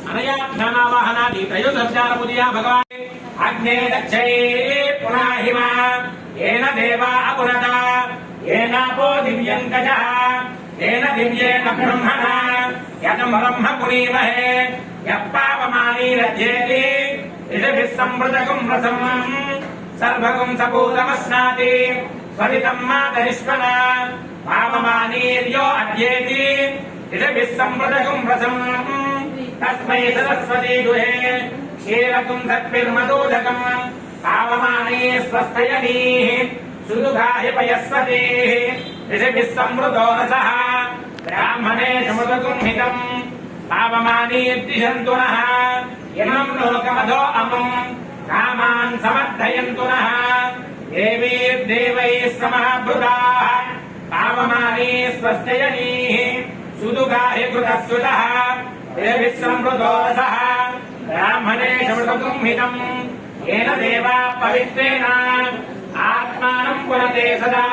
అనయా జ్ఞానావాహనాది త్రయోదశారముదియా భగవాన్ అగ్నే దక్షే పునాహిమా ఏన దేవా అపునత ఏనాపో దివ్యం గజః ఏన దివ్యేన బ్రహ్మణ యతం బ్రహ్మ పునీమహే యప్పావమానీరజ్యేతి ఇషభిః సంవృతకం రసం సర్వగం సపూతమస్నాతి స్వరితం మాతరిష్మణ పావమానీర్యో అజ్యేతి ఇషభిః సంవృతకం రసం తస్మై సరస్వతీ గుహే క్షీరతుం సత్పిర్మదోదకం పావమానే స్వస్థయనీః సుదుఘాయ పయస్వతే ఋషిభిః సంవృతో రసః బ్రాహ్మణే సమృతకం హితం పావమానేర్దిశంతు నః ఇమం లోకమధో అమం కామాన్ సమర్థయంతు నః దేవైర్దేవైः సమభృతాః పావమానే స్వస్థయనీః సుదుఘాయ కృతస్సుతః ऋषिभिः संवृतो रसः ब्राह्मणे समृतकं हितं येन देवा पवित्रेण आत्मानं पुनते सदा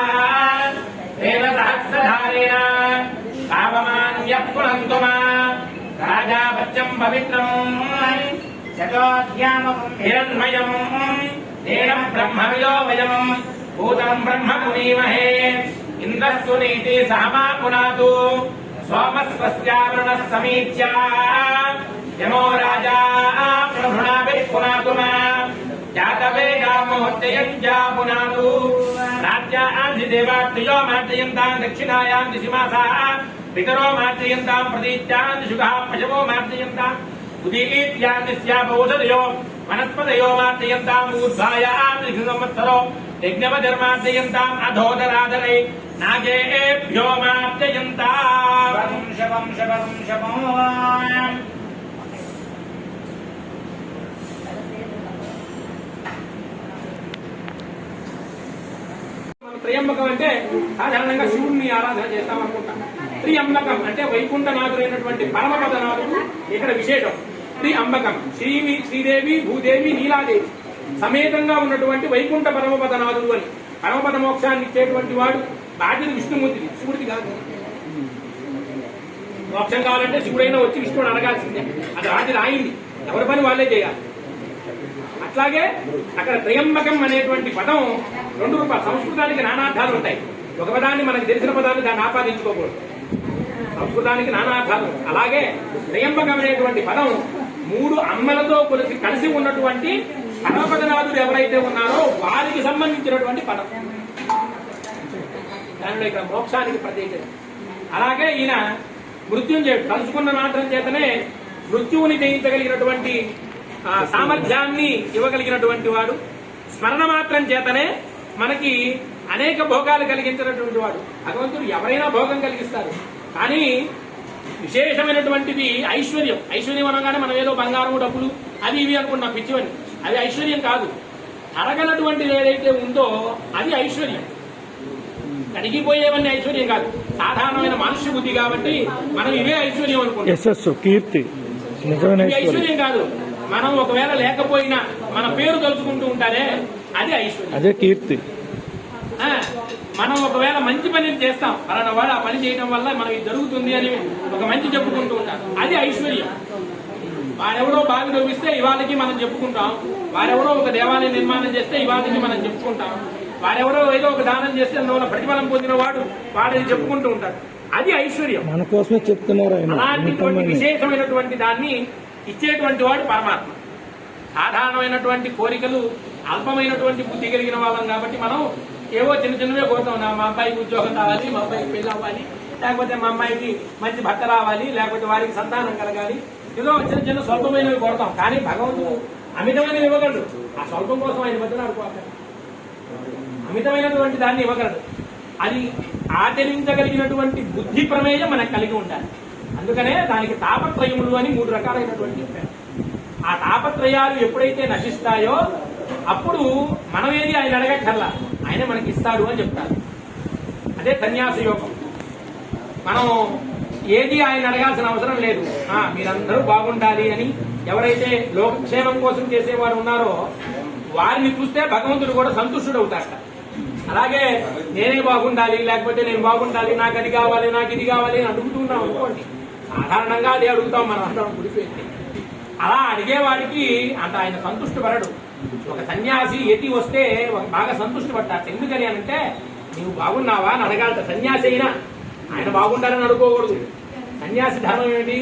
तेन सहस्रधारेण पावमान्यः पुनन्तु मा राजावच्चं पवित्रम् शतोऽध्यामं हिरण्मयम् तेन ब्रह्मविदो वयम् भूतं ब्रह्म पुनीमहे इन्द्रः सुनीति सह मा पुनातु सोमस्वस्यावरुणः समीच्या यमो राजा प्रभुणाभिः पुनातु मा जातवेदामोहत्ययञ्जा पुनातु राज्याधिदेवात्रियो मार्जयन्तां दक्षिणायां दिशि मासाः पितरो मार्जयन्तां प्रतीत्यां दिशुगाः पशवो मार्जयन्तां उदीत्यां दिश्यापौषधयो वनस्पतयो मार्जयन्ताम् ऊर्ध्वायां दिशि संवत्सरो यज्ञवधर्मार्जयन्ताम् अधोदराधरै नागेभ्यो मार्जयन्ताम् शवं शवं शवं త్రియంబకం అంటే సాధారణంగా శివుడిని ఆరాధన చేస్తాం అనుకుంటాం. త్రియంబకం అంటే వైకుంఠనాథుడైనటువంటి పరమపదనాథుడు ఇక్కడ విశేషం. త్రియంబకం శ్రీదేవి భూదేవి నీలాదేవి సమేతంగా ఉన్నటువంటి వైకుంఠ పరమపదనాథుడు అని. పరమపద మోక్షాన్ని ఇచ్చేటువంటి వాడు బాధ్యత విష్ణుమూర్తిది, శివుడిది కాదు. మోక్షం కావాలంటే శివుడైనా వచ్చి విష్ణువుని అడగాల్సిందే. అది బాధ్యత ఆయింది, ఎవరి పని వాళ్ళే చేయాలి. అట్లాగే అక్కడ త్రయంబకం అనేటువంటి పదం రెండు రూపాయలు. సంస్కృతానికి నానార్థాలు ఉంటాయి. ఒక పదాన్ని మనకు తెలిసిన పదాన్ని దాన్ని ఆపాదించుకోకూడదు. సంస్కృతానికి నానార్థాలు. అలాగే త్రయంబకం అనేటువంటి పదం మూడు అమ్మలతో కలిసి ఉన్నటువంటి పరమపదనాథుడు ఎవరైతే ఉన్నారో వారికి సంబంధించినటువంటి పదం. దానిలో ఇక్కడ మోక్షానికి ప్రత్యేకత. అలాగే ఈయన మృత్యుంజయుడు తలుచుకున్న మాత్రం చేతనే మృత్యువుని జయించగలిగినటువంటి సామర్థ్యాన్ని ఇవ్వగలిగినటువంటి వాడు. స్మరణ మాత్రం చేతనే మనకి అనేక భోగాలు కలిగించినటువంటి వాడు. భగవంతుడు ఎవరైనా భోగం కలిగిస్తారు, కానీ విశేషమైనటువంటిది ఐశ్వర్యం. ఐశ్వర్యం అనగానే మనం ఏదో బంగారం డబ్బులు అవి ఇవి అనుకుంటున్నాం, పిచ్చివని. అది ఐశ్వర్యం కాదు. అరగనటువంటిది ఏదైతే ఉందో అది ఐశ్వర్యం. కరిగిపోయేవన్నీ ఐశ్వర్యం కాదు, సాధారణమైన మనుష్య బుద్ధి కాబట్టి మనం ఇవే ఐశ్వర్యం అనుకుంటాం. కీర్తి ఐశ్వర్యం కాదు. మనం ఒకవేళ లేకపోయినా మన పేరు తలుచుకుంటూ ఉంటారే అది ఐశ్వర్యం, అదే కీర్తి. మనం ఒకవేళ మంచి పని చేస్తాం, పలానా వాడు ఆ పని చేయడం వల్ల మనకి జరుగుతుంది అని ఒక మంచి చెప్పుకుంటూ ఉంటాం, అది ఐశ్వర్యం. వారెవరో బావి తవ్విస్తే ఇవాళకి మనం చెప్పుకుంటాం. వారెవరో ఒక దేవాలయం నిర్మాణం చేస్తే ఇవాళకి మనం చెప్పుకుంటాం. వారెవరో ఏదో ఒక దానం చేస్తే అందువల్ల ప్రతిఫలం పొందిన వాడని చెప్పుకుంటూ ఉంటాడు. అది ఐశ్వర్యం. మన కోసమే చెప్తున్నారు. అలాంటి విశేషమైనటువంటి దాన్ని ఇచ్చేటువంటి వాడు పరమాత్మ. సాధారణమైనటువంటి కోరికలు అల్పమైనటువంటి బుద్ధి కలిగిన వాళ్ళం కాబట్టి మనం ఏవో చిన్న చిన్నవే కోరుతాం. మా అబ్బాయికి ఉద్యోగం రావాలి, మా అబ్బాయికి పెళ్లి అవ్వాలి, లేకపోతే మా అమ్మాయికి మంచి భర్త రావాలి, లేకపోతే వారికి సంతానం కలగాలి, ఏదో చిన్న చిన్న స్వల్పమైనవి కోరుతాం. కానీ భగవంతుడు అమితమైనవి ఇవ్వగలడు. ఆ స్వల్పం కోసం ఆయన బతులాడుకోవాలి. అమితమైనటువంటి దాన్ని ఇవ్వగలడు. అది ఆచరించగలిగినటువంటి బుద్ధి ప్రమేయం మనకు కలిగి ఉండాలి. అందుకనే దానికి తాపత్రయములు అని 3 రకాలైనటువంటి చెప్పారు. ఆ తాపత్రయాలు ఎప్పుడైతే నశిస్తాయో అప్పుడు మనమేది ఆయన అడగక్కర్లా, ఆయన మనకి ఇస్తాడు అని చెప్తారు. అదే సన్యాస యోగం. మనం ఏది ఆయన అడగాల్సిన అవసరం లేదు. మీరందరూ బాగుండాలి అని ఎవరైతే లోకక్షేమం కోసం చేసేవారు ఉన్నారో వారిని చూస్తే భగవంతుడు కూడా సంతుష్టుడవుతాడట. అలాగే నేనే బాగుండాలి, లేకపోతే నేను బాగుండాలి, నాకు అది కావాలి, నాకు ఇది కావాలి అని అడుగుతున్నాం అనుకోండి, సాధారణంగా అదే అడుగుతాం మనం అందరం గుడిపెట్టి. అలా అడిగేవాడికి అంత ఆయన సంతృష్టి పడడు. ఒక సన్యాసి ఎతి వస్తే బాగా సంతృష్టి పడ్డాడు. ఎందుకని అంటే నువ్వు బాగున్నావా అని అడగాలట. సన్యాసి అయినా ఆయన బాగుండాలని అనుకోకూడదు. సన్యాసి ధర్మం ఏమిటి?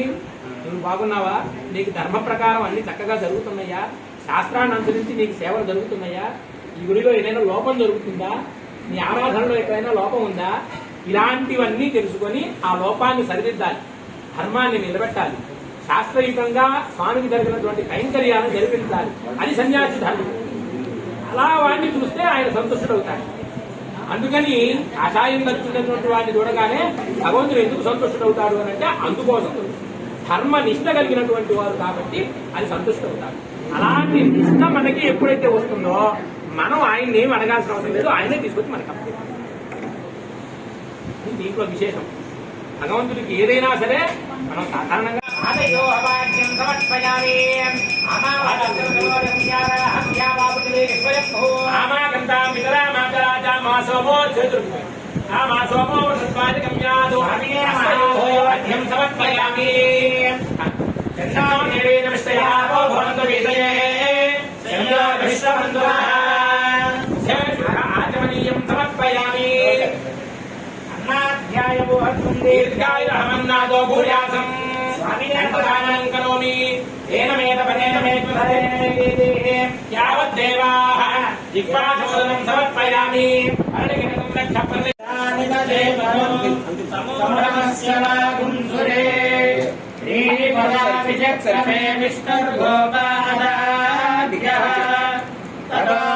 నువ్వు బాగున్నావా, నీకు ధర్మ ప్రకారం అన్ని చక్కగా జరుగుతున్నాయా, శాస్త్రాన్ని అనుసరించి నీకు సేవలు జరుగుతున్నాయా, ఈ గుడిలో ఏదైనా లోపం జరుగుతుందా, నీ ఆరాధనలో ఎక్కడైనా లోపం ఉందా, ఇలాంటివన్నీ తెలుసుకొని ఆ లోపాన్ని సరిదిద్దాలి, ధర్మాన్ని నిలబెట్టాలి, శాస్త్రయుతంగా స్వామికి జరిగినటువంటి కైంకర్యాలను జరిపించాలి. అది సన్యాసి ధర్మం. అలా వాడిని చూస్తే ఆయన సంతుష్టుడవుతాడు. అందుకని కాషాయం దర్శించినటువంటి వాడిని చూడగానే భగవంతుడు ఎందుకు సంతుష్టుడవుతాడు అని అంటే అందుకోసం ధర్మ నిష్ట కలిగినటువంటి వారు కాబట్టి అది సంతుష్టుడవుతాడు. అలాంటి నిష్ట మనకి ఎప్పుడైతే వస్తుందో మనం ఆయన్ని ఏమి అడగాల్సిన అవసరం లేదు, ఆయనే తీసుకొచ్చి మనకి అప్పచెప్పాలి. దీంట్లో విశేషం భగవంతుడికి ఏదైనా సరే మనం సాధారణంగా ఆచమనీయం సమర్పయామి. దీర్ఘాయురహమన్నాదో భూయాసం స్వామినేదానం కరోమి తేన మేత పదేన యావద్దేవాః జిహ్వాశోదనం సమర్పయామి.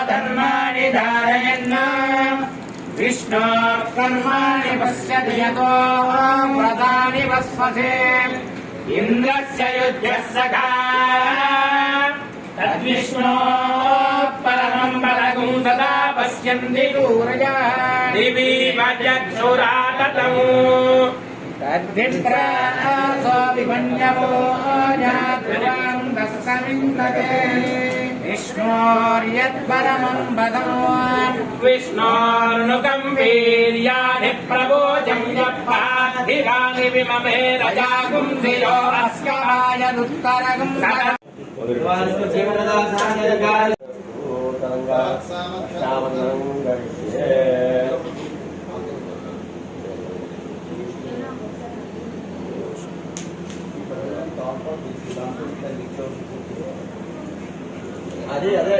ధర్మాణి ధారయన్న విష్ణు కర్మాణి పశ్యతి యతో వ్రతాని వస్వసే ఇంద్రస్య యుధ్యః సఖా తద్విష్ణో పరమం పరగం సదా పశ్యంతి సూరయా దివి వజక్షురాతతం తద్విప్రాసో విభన్యవో జాత్వాం దస్సమిందతే విష్ణోర్యత్పరమం వదం విష్ణోర్నుకం వీర్యాని ప్రబోధం యప్పాధిరాని విమమే రజాగుం ధియో అస్కాయనుత్తరగం అదే అదే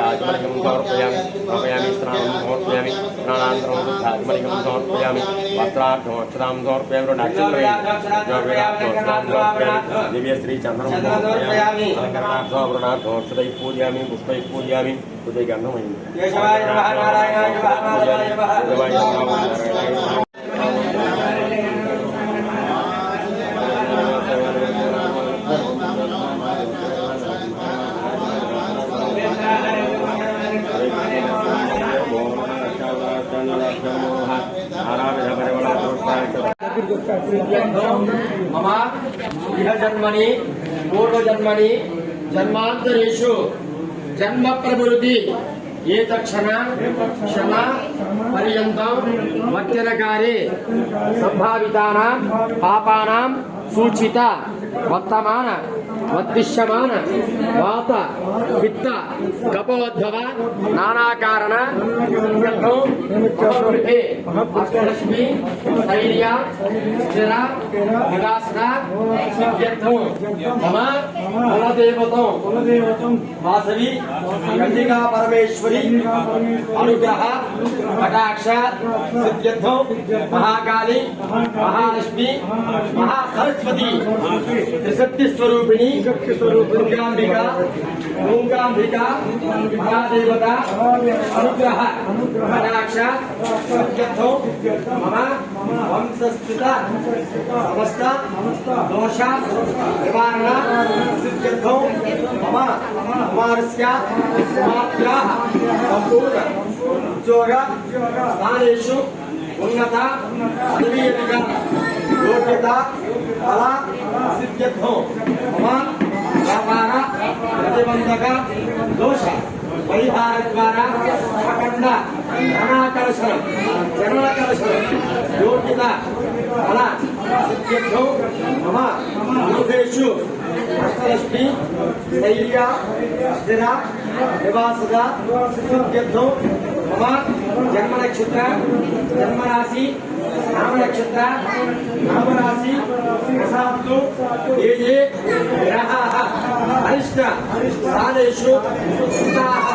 ఆచమనికం సమర్పయామి సమర్పయామి స్నానం సమర్పయామి స్నానాంతరం ఆచమనికం సమర్పయామి వస్త్రార్థం అక్షరాం సమర్పయామి నక్షత్రం దివ్యశ్రీ చంద్రం సమర్పయామి అలంకరణార్థం వృణార్థం అక్షతై పూజయామి పుష్పై పూజయామి హృదయ గంధమైంది మమ ఇహ జన్మని పూర్వజన్మని జన్మాంతరేషు జన్మ ప్రవృత్తి ఏతక్షణ క్షమ పర్యంతం వర్తనకారే సంభావితానాం పాపానాం సూచిత వర్తమాన వర్తిష్యమాన వాత పిత్త కపోద్భవ నానాకారణ అష్టలక్ష్మి స్థైర్య స్థిర వికాసన సిద్ధ్యర్థం మమ కులదేవతం వాసవి గంధికా పరమేశ్వరి అనుగ్రహ కటాక్ష సిద్ధ్యర్థం మహాకాళి మహాలక్ష్మి మహాసరస్వతి త్రిశక్తి స్వరూపిణి దుర్గాంబిక ఓంకాంబిక మహాదేవత అనుగ్రహ కటాక్ష సిద్ధ్యర్థం మమ వంశస్థిత సమస్త దోష నివారణ సిద్ధ్యర్థం మమ కుమారస్య కుమార్తెః సంపూర్ణ ఉద్యోగ స్థానేషు ఉన్నత పదవీయంగా యోగ్యత కళ సిద్ధ్యర్థం మమ వ్యాపార ప్రతిబంధక దోష పరిహార ద్వారా అఖండ ధనాకర్షణ జనకర్షణ యోగ్యత ఫల సిద్ధ్యర్థో మమ గృహేషు అష్టలక్ష్మి స్థైర్య స్థిర నివాసద సిద్ధ్యర్థో మమ జన్మ నక్షత్ర జన్మరాశి నామ నక్షత్ర నామరాశి ప్రసాద్లు ఏ ఏ గ్రహాः అరిష్ట స్థానేషు స్థితాः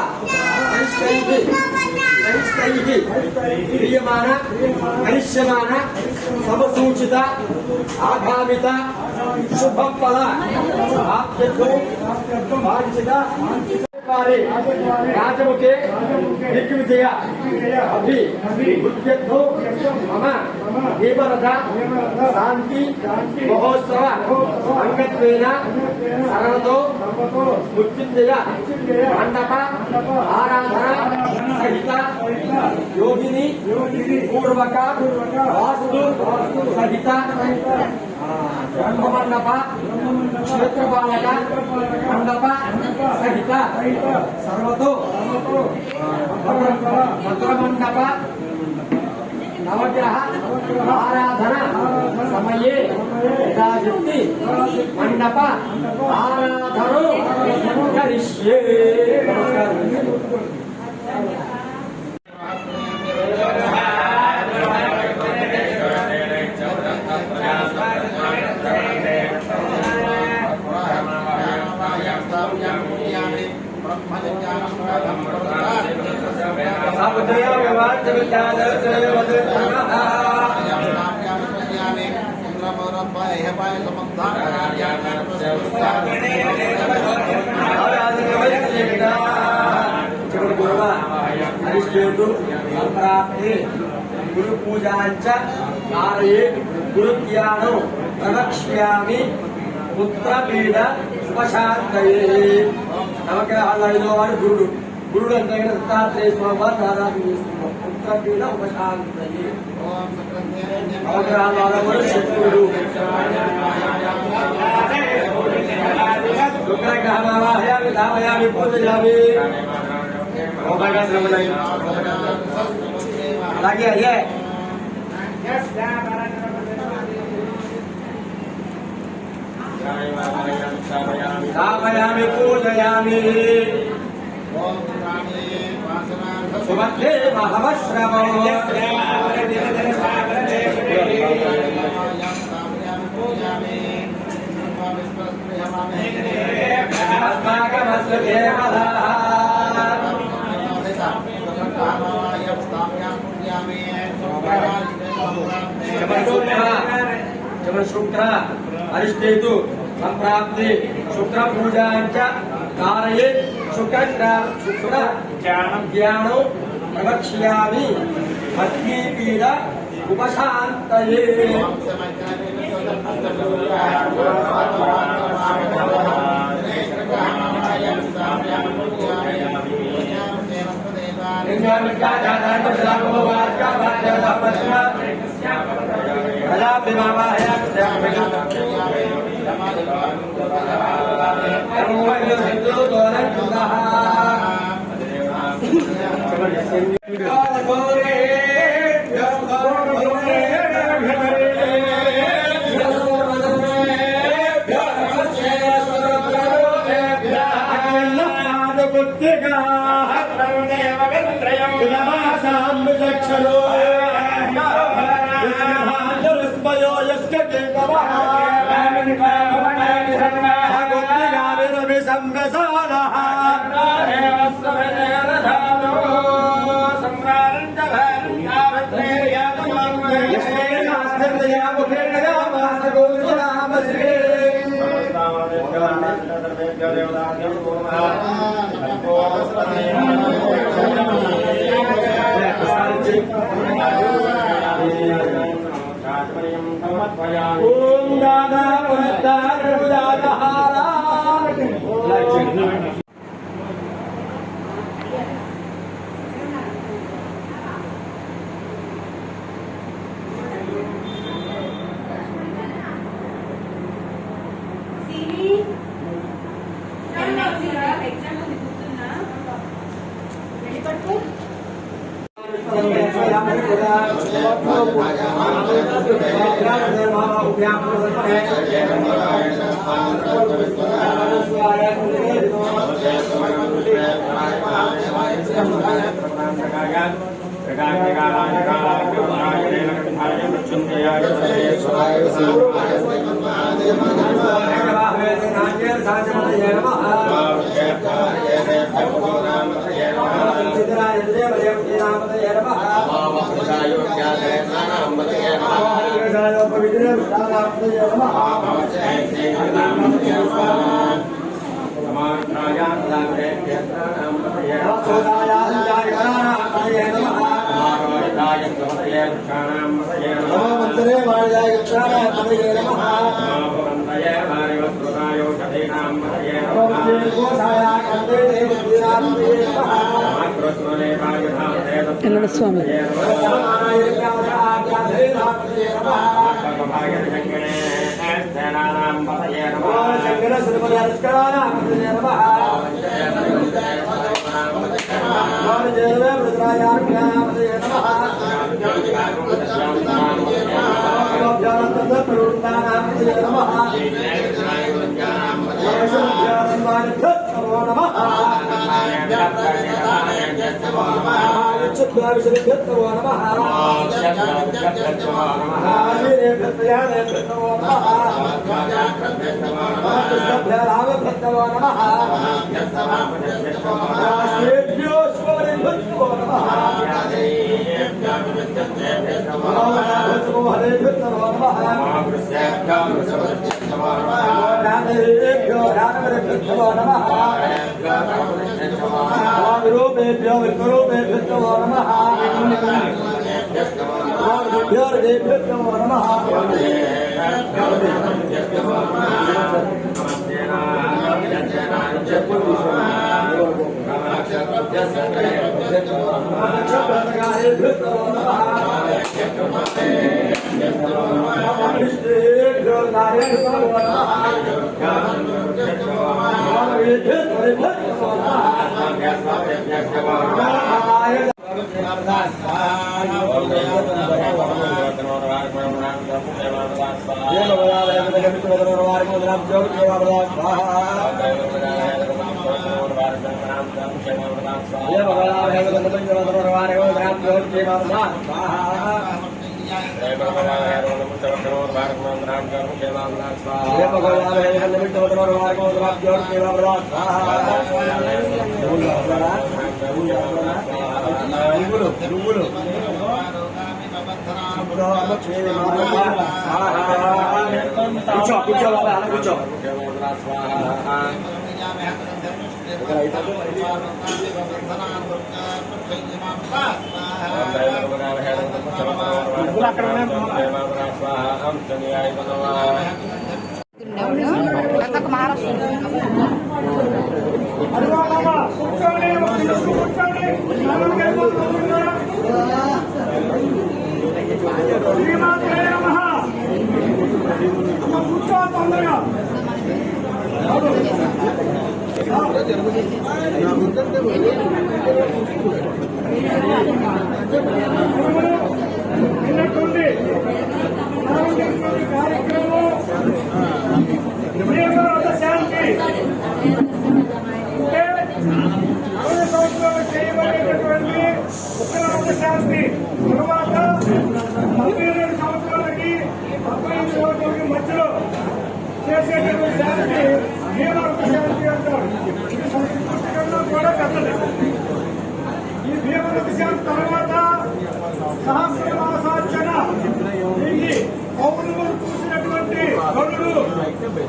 అరిష్టైః క్రియమాణ కరిష్యమాణ సమసూచిత ఆగామిత శుభఫల ఆప్యర్థో వాంఛిత రాజముఖే దిగ్విజయ అభివృద్ధ్యర్థో మమ దేవరథ శాంతి మహోత్సవ అంగత్వేన సరణతో మృత్యుంజయ మండప ఆరాధన సహిత యోగిని పూర్వక వాస్తు సహిత బ్రహ్మమండప క్షేత్రపాలక మండప సహిత సర్వతో భద్రమండప నవగ్రహ ఆరాధన సమయే యథాశక్తి మండప ఆరాధనో కరిష్యే. గురు పూజాంచ కార్యే గురుజ్ఞానం ప్రవక్ష్యామి పుత్రపీడ ఉపశాంతయే. నవగ్రహాల్లో ఐదో వాడు గురుడు. గురుడు అంటే దత్తాత్రేయ స్వామి వారిని ఆరాధన చేస్తున్నాం. పుత్రపీడ ఉపశాంతయే. నవగ్రహాల్లో శత్రుడు శుక్రగ్రహమావాహయామి ధామయామి పూజయామి. అలాగే అదే ధామయామి పూజయామి. సుమధ్యే మహవశ్రమో అస్మాకమస్య దేవః శుక్ర అరిష్టేతు సంప్రాప్తి శుక్ర పూజాంచ కారయే శుక్ర జ్ఞానం ప్రవక్ష్యామి భక్తిపీడ ఉపశాంతయే. ఓం దాదా స్వామి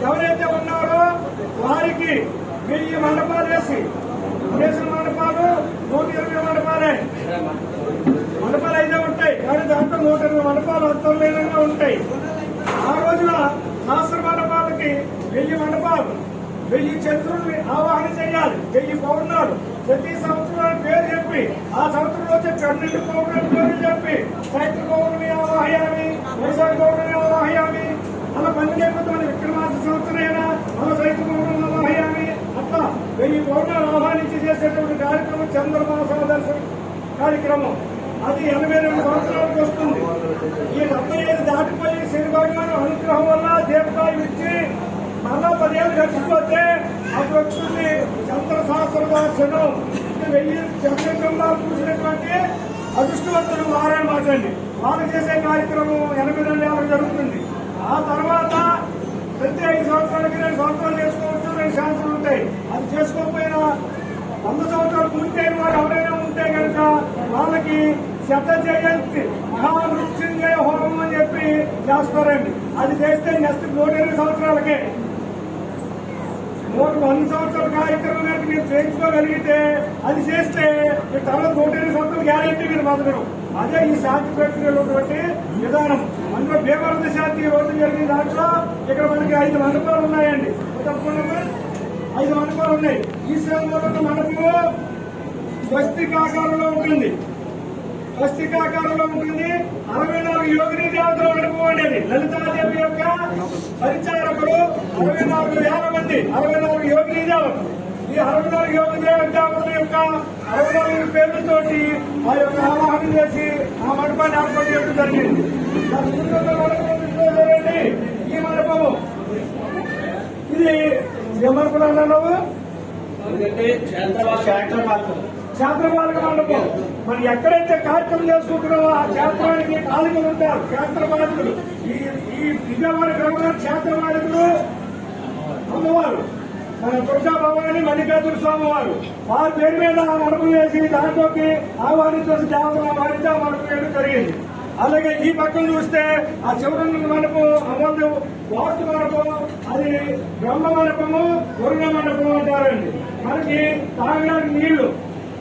ఎవరైతే ఉన్నారో వారికి 1000 మండపాలు వేసి 1000 మండపాలు 120 మండపాలే మండపాలు అయితే ఉంటాయి. కానీ దాంట్లో 120 మండపాలు అంతర్లీనంగా ఉంటాయి. ఆ రోజున సహస్ర మండపాలకి 1000 మండపాలు 1000 చంద్రుల్ని ఆవాహన చేయాలి. 1000 పౌర్ణాలు ప్రతి సంవత్సరానికి పేరు చెప్పి ఆ సంవత్సరంలో వచ్చే 12 పౌర్ణాలు పేరు చెప్పి చైత్ర పౌర్ణమి ఆవాహయామి, వైశాఖ పౌర్ణమి ఆవాహయామి, అలా 12 విక్రమార్క సంవత్సరం అయినా అలా చైత్ర పౌర్ణమి ఆవాహయామి, అట్లా 1000 పౌర్ణాలు ఆహ్వానించి చేసేటువంటి కార్యక్రమం చంద్రమాస దర్శనం కార్యక్రమం. అది 82 సంవత్సరాలకు వస్తుంది. ఈ 75 దాటిపోయి శని భగవాను అనుగ్రహం వల్ల దీర్ఘాయువు ఇచ్చి మరలా 10 ఏళ్ళు గడిచిపోతే అప్పుడు వస్తుంది చంద్ర సహస్ర దర్శనం. 1000 చంద్రగ్రహాలు చూసినటువంటి అదృష్టవంతులు వారన్నమాట అండి. వాళ్ళు చేసే కార్యక్రమం 82 ఏళ్ళకు జరుగుతుంది. ఆ తర్వాత ప్రతి 5 సంవత్సరాలకి 2 సంవత్సరాలు చేసుకోవచ్చు, 2 ఛాన్సులు ఉంటాయి. అది చేసుకోకపోయినా 100 సంవత్సరాలు పూర్తయిన వారు ఎవరైనా ఉంటే కనుక వాళ్ళకి శత జయంతి మహామృత్యుంజయ హోమం అని చెప్పి చేస్తారండి. అది చేస్తే నెక్స్ట్ 120 సంవత్సరాలకే 100 సంవత్సరాల కార్యక్రమం కనుక మీరు చేయించుకోగలిగితే అది చేస్తే తర్వాత 120 సంవత్సరాలు గ్యారెంటీ మీరు బతకడం. అదే ఈ శాంతి ప్రక్రియలో ఉన్నటువంటి విధానం. అందులో భీమవరం శాంతి ఈ రోజు జరిగిన దాంట్లో ఇక్కడ మనకి 5 మండపాలు ఉన్నాయండి. తప్పకుండా 5 మండపాలు ఉన్నాయి. ఈశ్వరంలో ఉన్న మండపము స్వస్తికాకారంలో ఉంటుంది. 64 యోగిని దేవతలు మండపం ఉండేది. లలితాదేవి యొక్క పరిచారకులు 64,000 మంది, 64 యోగిని దేవతలు. ఈ 64 యోగి దేవతల యొక్క 64 పేర్లతోటి ఆ యొక్క ఆవాహన చేసి ఆ మండపాన్ని ఏర్పాటు చేయడం జరిగింది. ఈ మండపము ఇది ఏమనుకున్నా నువ్వు క్షేత్రపాలక మండపం. మరి ఎక్కడైతే కార్యక్రమం చేసుకుంటున్నావో ఆ క్షేత్రానికి పాలకులు ఉంటారు, క్షేత్రపాలకులు. ఈ విజయవాడ గ్రామంలో క్షేత్రపాలకులు అమ్మవారు మన దుర్గా భవాని మల్లికార్జున స్వామి వారు. వారి పేరు మీద ఆ మండపం వేసి దాంట్లోకి ఆహ్వానించాల్సిన దేవతలు ఆహ్వానించి ఆ మండపం వేయడం జరిగింది. అలాగే ఈ పక్కన చూస్తే ఆ చివరి మండపం అమలు వాస్తు మండపం, అది బ్రహ్మ మండపము, వరుణ మండపం అంటారండి. మనకి తాగడానికి నీళ్లు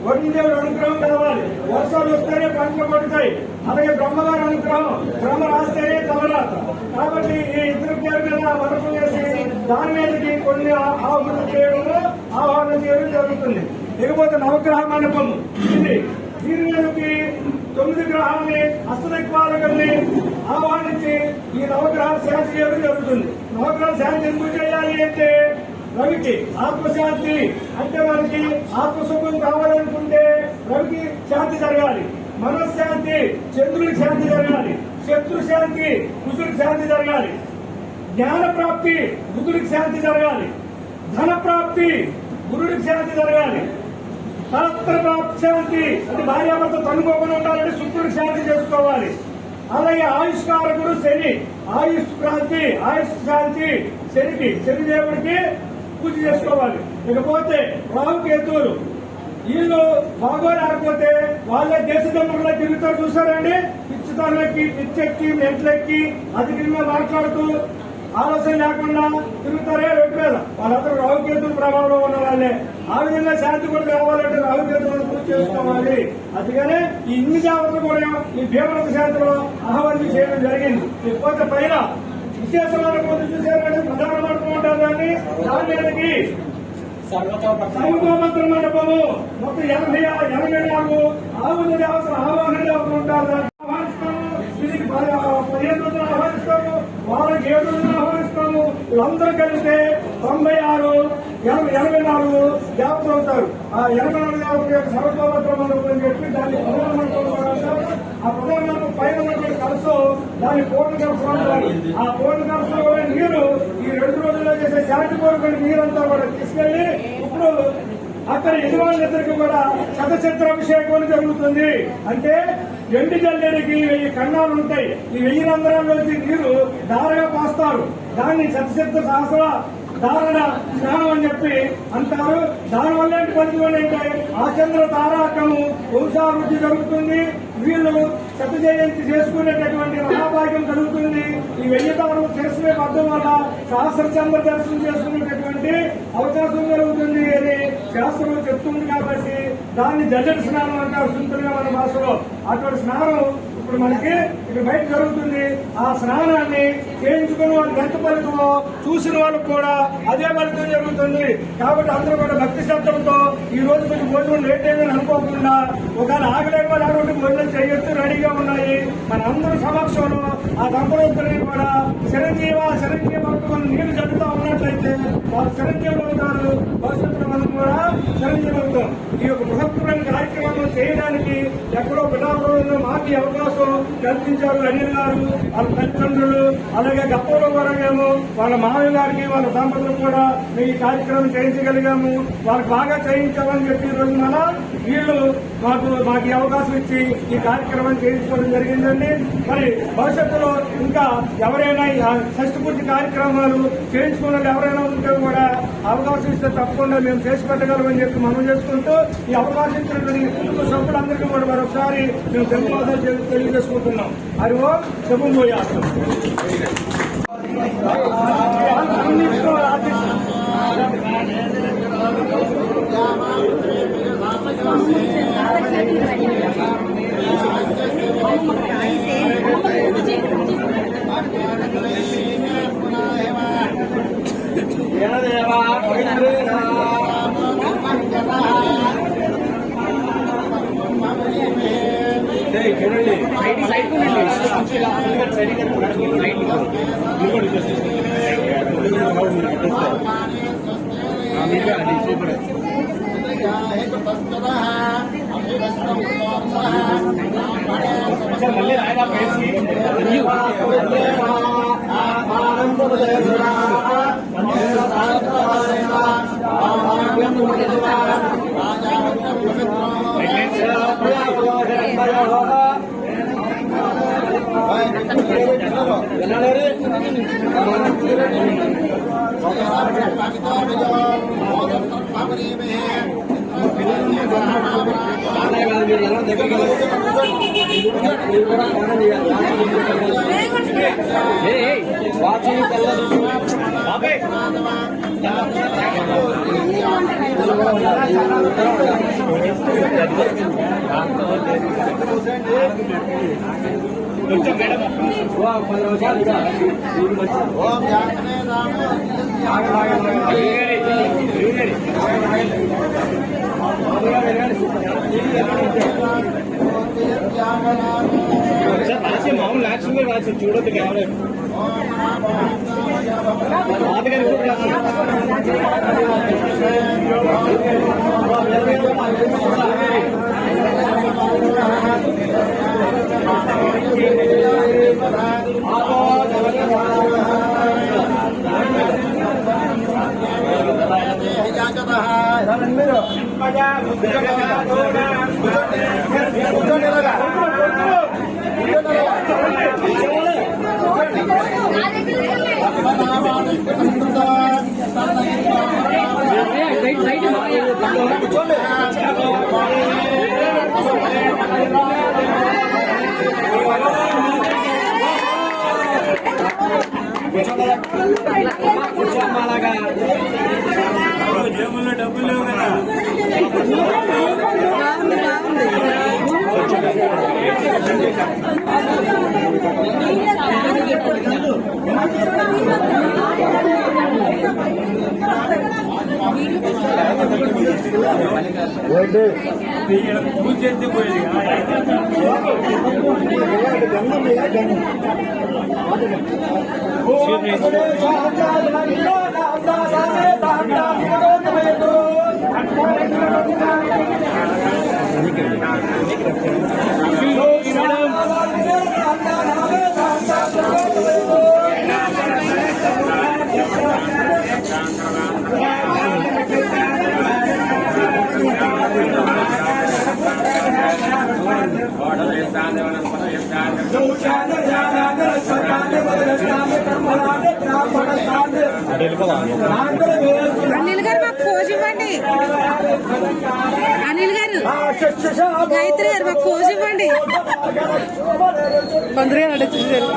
వరుణదేవుడు అనుగ్రహం కావాలి. వర్షాలు వస్తేనే పంటలు పడుతాయి. అలాగే బ్రహ్మగారి అనుగ్రహం, బ్రహ్మ రాస్తేనే తలరాత. కాబట్టి ఈ ఇద్దరు పేరు మీద మండపం వేసి దాని మీదకి కొన్ని ఆహ్వానం చేయడం జరుగుతుంది. ఇకపోతే నవగ్రహ మండపం ఇది. దీని మీదకి 9 గ్రహాలని అష్టదిక్పాలకుల్ని ఆహ్వానించి ఈ నవగ్రహాలు శాంతి చేయడం జరుగుతుంది. నవగ్రహాలు శాంతి ఎందుకు చేయాలి అంటే రవికి ఆత్మశాంతి అంటే మనకి ఆత్మసుఖం కావాలనుకుంటే రవికి శాంతి జరగాలి. మనశ్శాంతి చంద్రుడికి శాంతి జరగాలి. శత్రు శాంతి కుజుడికి శాంతి జరగాలి. జ్ఞాన ప్రాప్తి బుధుడికి శాంతి జరగాలి. ధన ప్రాప్తి గురుడికి శాంతి జరగాలి. శాస్త్ర ప్రాప్తి శాంతి అంటే భార్యాభర్త తనుకోకుండా ఉండాలంటే శుక్రుడికి శాంతి చేసుకోవాలి. అలాగే ఆయుష్కారకుడు శని, ఆయుష్ క్రాంతి ఆయుష్ శాంతి శనికి, శనిదేవుడికి పూజ చేసుకోవాలి. ఇకపోతే రాహుకేతువులు వీళ్ళు బాగోలేకపోతే వాళ్ళే దేశదంలో తిరుగుతారు. చూసారండి, పిచ్చితనకి పిచ్చెక్కి మెట్లెక్కి అధికంగా మాట్లాడుతూ ఆలోచన లేకుండా తిరుగుతారే రోడ్డు మీద. వాళ్ళందరూ రాహుకేతుల ప్రభావంలో ఉన్న వాళ్ళే. ఆ విధంగా శాంతి కూడా కావాలంటే రాహుకేతులను పూజ చేసుకోవాలి. అందుకనే ఈ ఇన్ని దేవతలు కూడా ఈ భీమవరం శాంతిలో ఆహ్వానం చేయడం జరిగింది. ఇకపోతే పైన విశేషమైన పూజ చూసారంటే ప్రధాన మండపం ఉంటారు. దాన్ని దాని మీదకి సర్వతోమంత్ర మండపము మొత్తం 84 ఆవుల దేవతలు ఆవాహన దేవతలు ఉంటారు. ఆహ్వానిస్తాము. దీనికి 15 రోజులు ఆహ్వానిస్తాము, వాళ్ళకి 7 రోజులు ఆహ్వానిస్తాము. వీళ్ళందరూ కలిస్తే 96 84 దేవతలు అవుతారు. ఆ 84 దేవతల యొక్క సర్వతోమంత్ర మండపం అని చెప్పి దాన్ని ప్రధాన మండపం అంటారు. ఆ ప్రధాన మండపం పైన ఉన్నటువంటి కలసం దాన్ని పూర్ణ కలసం అంటారు. ఆ పూర్ణ కలసంలో నీరు ఈ 2 రోజుల్లో చేసే శాంతి కోరుకుని నీరంతా కూడా తీసుకెళ్లి ఇప్పుడు అక్కడ యజమానులిద్దరికి కూడా శతఛత్రాభిషేకం జరుగుతుంది. అంటే 2 జల్లెడికి 1000 కన్నాలు ఉంటాయి. ఈ 1000 రంధ్రాల్లోంచి నీరు ధారగా పోస్తారు. దాన్ని శతఛత్ర సహస్ర ధారణ స్నానం అని చెప్పి అంటారు. దానివల్ల ఫలితం ఏంటంటే ఆచంద్ర తారాకము వంశాభివృద్ధి జరుగుతుంది. వీళ్ళు శత జయంతి చేసుకునేటటువంటి మహాభాగ్యం కలుగుతుంది. ఈ 1000 తారలు చేసుకునే పద్ధతి వల్ల సహస్ర చంద్ర దర్శనం చేసుకునేటటువంటి అవకాశం జరుగుతుంది అని శాస్త్రంలో చెప్తుంది. కాబట్టి దాన్ని జల్లెడ స్నానం అంటారు సింపుల్గా మన భాషలో. అటువంటి స్నానం ఇప్పుడు మనకి ఇక్కడ బయట జరుగుతుంది. ఆ స్నానాన్ని చేయించుకుని వాళ్ళు ఎంత ఫలితమో చూసిన వాళ్ళకు కూడా అదే ఫలితం జరుగుతుంది. కాబట్టి అందరూ కూడా భక్తి శ్రద్ధలతో ఈ రోజు కొంచెం భోజనం లేట్ అయిందని అనుకోకుండా ఒకవేళ ఆగలేక లేకుంటే భోజనం చేయొచ్చు రెడీగా ఉన్నాయి. మన అందరూ సమక్షంలో ఆ దంపతులని కూడా చిరంజీవ మనం నీళ్లు చదువుతా ఉన్నట్లయితే వారు చిరంజీవులు అవుతారు. భవిష్యత్తులో మనం కూడా చిరంజీవులు అవుతాం. ఈ యొక్క బృహత్తమైన కార్యక్రమాలను చేయడానికి ఎక్కడో పిఠాపురంలో మాకు అవకాశం కల్పించారు అనిల్ గారు, వాళ్ళ తల్లిదండ్రులు, అలాగే గప్పవరం వరకేమో వాళ్ళ మామయ్య గారికి వాళ్ళ దంపతులు కూడా మేము ఈ కార్యక్రమం చేయించగలిగాము. వాళ్ళకి బాగా చేయించామని చెప్పి ఈ రోజు మన వీళ్ళు మాకు ఈ అవకాశం ఇచ్చి ఈ కార్యక్రమం చేయించుకోవడం జరిగిందండి. మరి భవిష్యత్తులో ఇంకా ఎవరైనా షష్ఠి పూర్తి కార్యక్రమాలు చేయించుకున్న ఎవరైనా ఉంటే కూడా అవకాశం ఇస్తే తప్పకుండా మేము చేసి పెట్టగలమని చెప్పి మనం చేసుకుంటూ ఈ అవకాశం ఇచ్చినటువంటి కుటుంబ సభ్యులందరికీ కూడా మరొకసారి మేము ధన్యవాదాలు తెలియజేసుకుంటున్నాం. అది ఓ శుభంబోయే మామూలు యాక్షన్ కూడా రాసి చూడొద్దు కెమెరా జేబుల్లో డబ్బులు లేవు కదా. పూజ చేస్తే పోయేది అనిల్ గారు మాకు ఫోజ్ ఇవ్వండి. అనిల్ గారు, గాయత్రి గారు మాకు ఫోజ్ ఇవ్వండి. కొందరు నడుచున్నారు.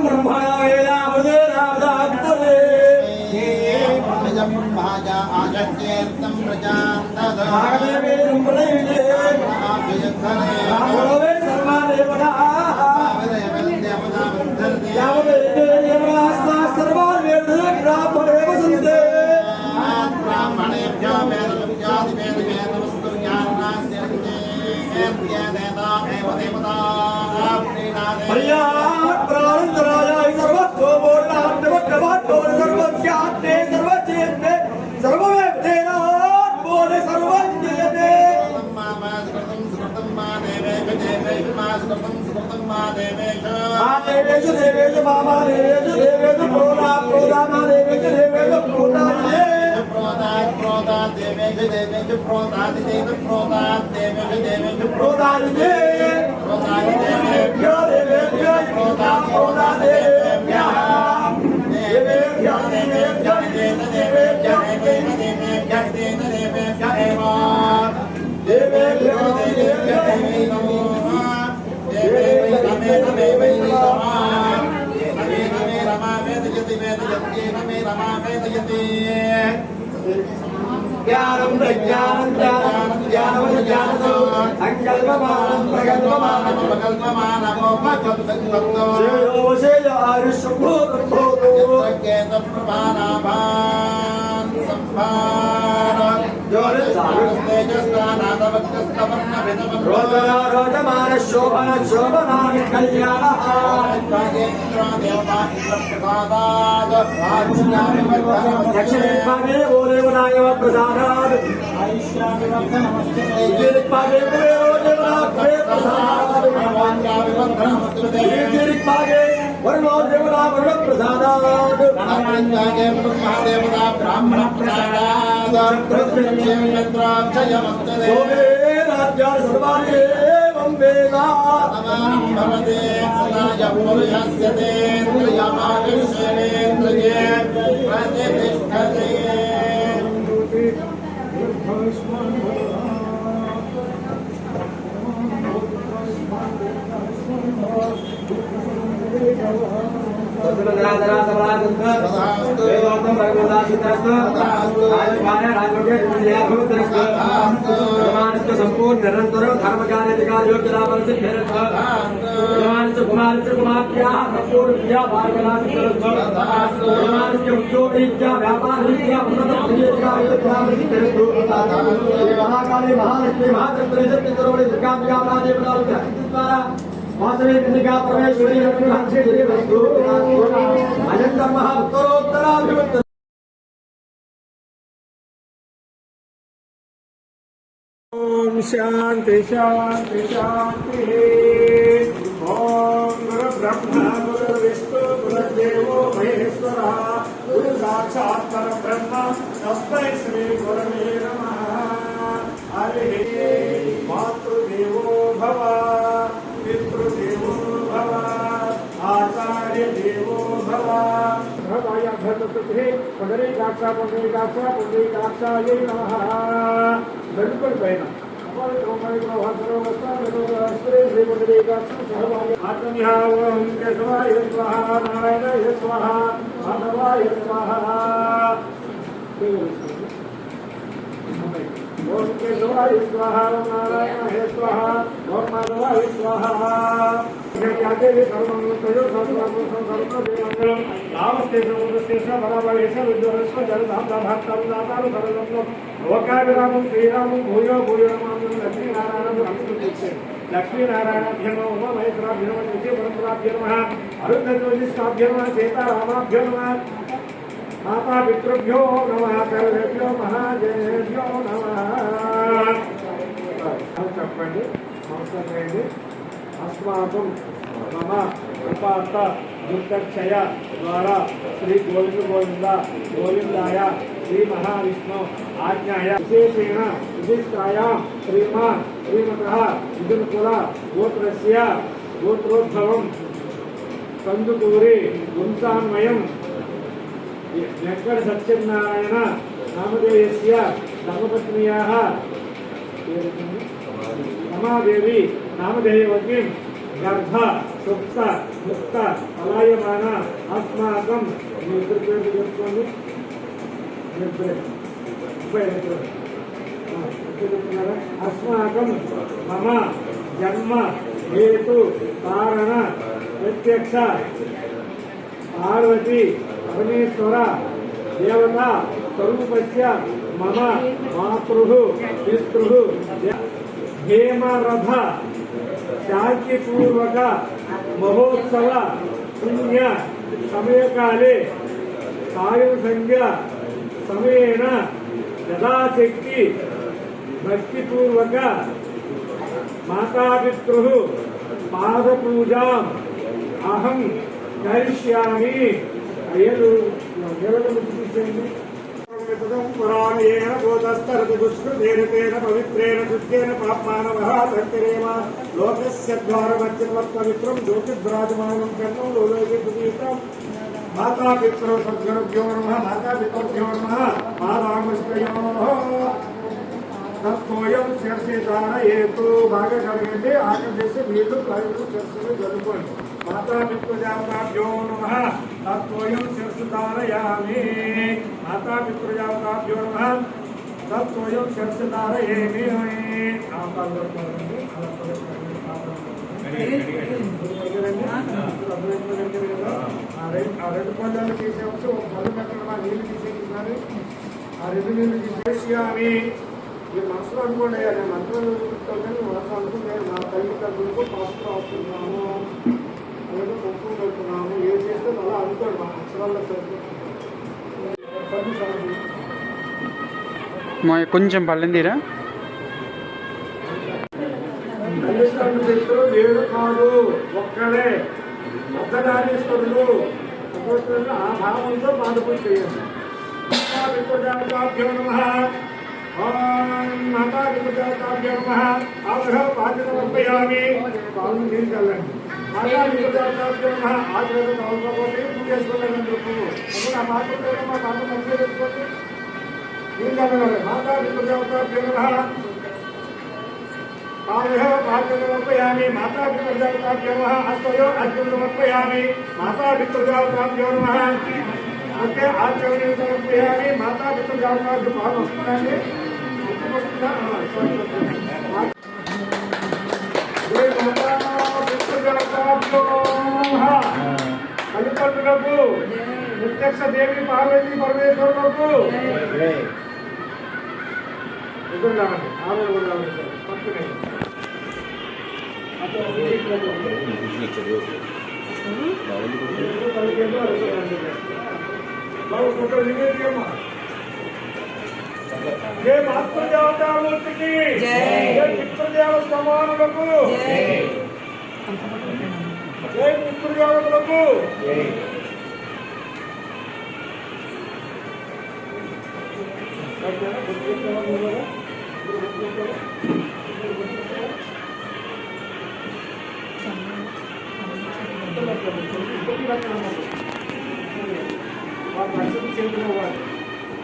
ब्रह्मणा वेदा राजा आजत्येत्तं प्रजां दद भागदेवेदं प्रलयिते आभ्युत्थने राघवे सर्वादेवताः यावदेते देवतास्ता सर्वान् वेदे ब्राह्मणेव सन्ते ब्राह्मणेभ्यो वेदविद्यादिवेदवेदवस्तु ज्ञानास्यन्ते देवता एव देवताः प्रीणादे पर्यात् प्राणन्तरायाय सर्वतो बोलाद्यवक्रवाट्टो सर्वज्ञाते सर्वचेते सर्ववेदेनात् बोले सर्वज्ञयते देवेषु देवेषु मामा देवेषु देवेषु प्रोदा प्रोदा मा देवेषु देवेषु प्रोदाये प्रोदात् प्रोदात् देवेषु देवेषु प्रोदात् देव प्रोदात् देवेषु देवेषु प्रोदाये प्रोदात् देवेभ्यो प्रोदा प्रोदा देवेभ्यः देवेभ्यो देवेभ्यो देवेभ्यो देवेभ्यो एव देवेभ्यो देवेभ्यो ज्ञानं प्रज्ञानं ज्ञानं ज्ञानं ज्ञानो संकल्पमानं प्रकल्पमानं शेयो रोजमान शोभन शोभनान कल्याण दक्षिण भागे वो देवनाय प्रसादाद भागे भागे वर्णो देवता वर्ण प्रसादाद देवता ब्राह्मण शोभे राज्यान् सर्वाणि एवं वेदा भवते सदाय पुरुषस्य तेन्द्रियमाविश्वेन्द्रिये प्रतिष्ठते संपूर्ण निरंतर धर्म कार्य कुमार कुमार्या संपूर्ण विद्या उद्योग विद्या व्यापार विद्या महाकाली महालक्ष्मी महाचंद्रेश्वरी दुर्गा द्वारा वासवे कन्या परमेश्वरी लक्ष्मी वस्तु अनंतर महाउत्तरोत्तराभिवृद्धि ओम शांति शांति शांति ओम गुरु ब्रह्मा गुरु विष्णु गुरुदेवो महेश्वरः गुरु साक्षात् परब्रह्म तस्मै श्री गुरवे नमः हरिः मातृदेवो भव पितृदेवो भव आचार्य देवो भव भवाया धर्मपृथ्वी पुंडरीकाक्षा पुंडरीकाक्षा पुंडरीकाक्षायै नमः बिल्कुल पहना आत्मनिहावं केशवाय स्वाहा नारायणाय स्वाहा माधवाय स्वाहा ओम केशवाय स्वाहा नारायणाय स्वाहा ओम माधवाय स्वाहा यादेवी सर्वं तयो सर्वं नामस्ते समुद्रस्ते बराबरेश विद्वरस्व जलधाम भक्तं दातारु सर्वं लोकाभिरामं श्रीरामं भूयो भूयो नमामि लक्ष्मीनारायणाभ्यो नमः उमामहेश्वराभ्यो नमः विजयपरम्पराभ्यो नमः अरुणज्योतिष्ठाभ्यो नमः सीतारामाभ्यो नमः माता पितृभ्यो नमः सर्वेभ्यो महाजनेभ्यो नमः చెప్పండి నమస్కారం अस्माकं मम उपात दुर्गक्षय द्वारा श्री गोविंद गोविंदाय श्री महाविष्णु आज्ञाया विशेषेण विशिष्टायां श्रीमान् श्रीमतः विदुनकुल गोत्रस्य गोत्रोद्भवं कंदुकूरी वंशान्वयं वेंकट सत्यनारायण नामधेयस्य धर्मपत्न्याः रमादेवी नामधेयवतीं गर्भ सुप्त मुक्त पलायमान अस्माकं अस्माकं मम जन्म हेतु कारण प्रत्यक्ष पार्वती परमेश्वर देवता स्वरूपस्य मम मातृः पितृः हेमरथ शान्तिपूर्वक महोत्सव पुण्य समयकाले सायं संध्या समयेन यथाशक्ति भक्तिपूर्वक मातापितृः पादपूजाम् अहं करिष्यामि। पुराणेन गोदस्तरदुष्कृतेन तेन पवित्रेण शुद्धेन पाप्मानवः तर्तिरेव लोकस्य द्वारमत्यवत्पवित्रं ज्योतिर्विराजमानं कर्णो लोके सुदीर्घम् मातापितृ सद्गुरुभ्यो नमः मातापितृभ्यो नमः पादामुष्टयोः तत्तोयं శిరసిధారయేతు బాగా కడగండి ఆకర్షించి నీళ్లు ప్రజలు శిరస్సులు జరుపుకోండి మాతాపితృదేవతాభ్యో నమః తత్తోయం శిరసిధారయామి మాతాపితృదేవతాభ్యో నమః తత్తోయం శిరసిధారయేమి ఆ రెండు పదాలు తీసేవచ్చు ఒక పదం పెట్టడం ఆ నీళ్లు తీసేస్తున్నారు ఆ రెండు నీళ్లు తీసేయామి మీరు మనసులో అనుకోండి నేను మంత్రం చదువుకుంటాను మనసు అనుకుంటే నా తల్లిదండ్రులకు పాత్ర అవుతున్నాము లేదా మొక్కులు పెడుతున్నాము ఏం చేస్తే అలా అనుకోండి మా అక్షరాల్లో కొంచెం పళ్ళందిరా తల్లిదండ్రులు చెప్తారు ఏడు కాదు ఒక్కడే అర్ధనారీశ్వరులు ఆ భావంతో బాధపూజ చేయండి మాతాపితృదేవతాభ్యో నమః మాతాపితృదేవతాభ్యో నమః ఆగ్రహ బాధ్యతమర్పయామి పాలు నీళ్ళు చల్లండి మాతాపితృదేవతాభ్యో నమః ఆగ్రహ పాల్గొపోతే పూజ చేసుకోలేదని చెప్పు అప్పుడు ఆ మాతృదేవ మా పాప మంచిగా చెప్పుకోండి నీళ్ళు చల్లగలరు మాతాపితృదేవతాభ్యో నమః आग्रह बाध्यमर्पयामि मातापितृदेवताभ्यो नमः अस्तयो अर्घ्यमर्पयामि मातापितृदेवताभ्यो नमः ओके आचमनीं समर्पयामि मातापितृदेवताभ्यो पादस्मरामि जय मातापितृदेवताभ्यो नमः तल्लिదండ్రులకు ప్రత్యక్ష దేవి పార్వతీ పరమేశ్వరులకు ఎదురుగానండి ఆరోగ్య కూడా సార్ పక్కనే జయ మాతృదేవతామూర్తికి జయ పితృదేవ సమానులకు జయ పితృదేవతలకు చేతిలో వాడు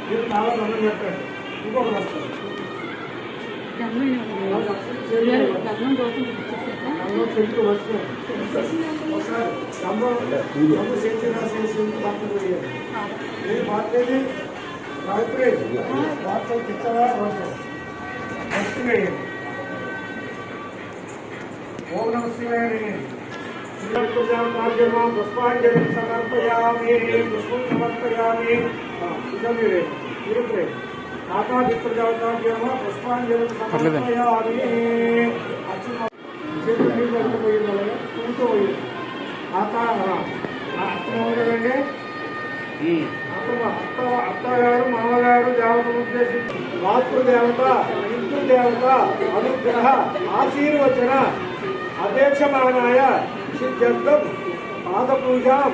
మీరు చాలా దండం పెట్టండి ఇంకొకటి వస్తారు చెట్టు వచ్చాయి ఒకసారి చేతి రాసేసి పక్కన పోయారు నేను మాట్లాడేది రాత్రి వార్తలు తెచ్చవా ఫస్ట్ వేయండి ఓం నమ శివాయ పుష్పాంజలి సమర్పయామి పుష్పం సమర్పయామి మాతాపితృదేవతాభ్యో పుష్పాంజలి సమర్పయామి చేతులు పోయింది అలాగే తూతో పోయింది అత్తమండి అత్తగారు మామగారు దేవతను ఉద్దేశించి మాతృదేవత పితృదేవత అనుగ్రహ ఆశీర్వచన అపేక్షమానాయ సిద్ధ్యర్థం పాదపూజాం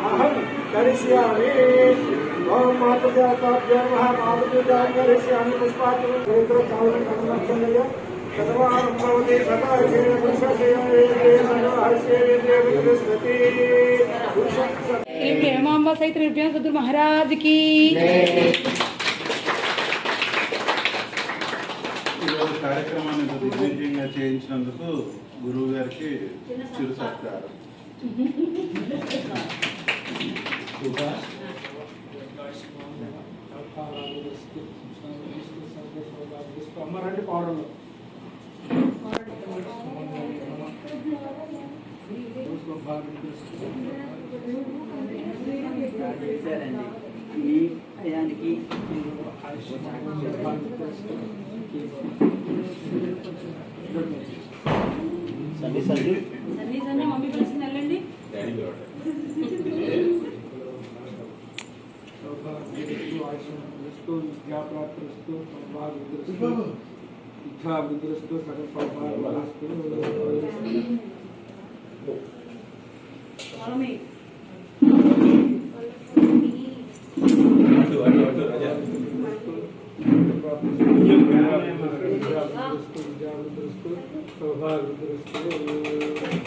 అహం కరిష్యామి ఓం మాతృదేవతాభ్యో నమః పాదపూజాం కరిష్యామి పుష్పార్చన పవిత్ర కావడం కనుమర్చనయ సర్వారం భవతి సదాశేన పురుషశేయేంద్రియవృత్తి హేమాంబ సహిత నిర్భయం సద్గురు మహారాజ్ కి కార్యక్రమాన్ని దిగ్విజయంగా చేయించినందుకు గురువు గారికి చిరు సత్కారం. రండి పౌడర్లు ఈ అయానికి సన్ని సన్ని సన్నీ సన్నీ మమ్మీ పిలిచింది వెళ్ళండి విద్యాప్రాప్తిస్తూ ఇచ్ఛాభివృద్ధిస్తూ సకల సౌభాగ్యస్తూ మమ్మీ విద్యాభివృద్ధిస్తూ సౌభాగ్యస్తూ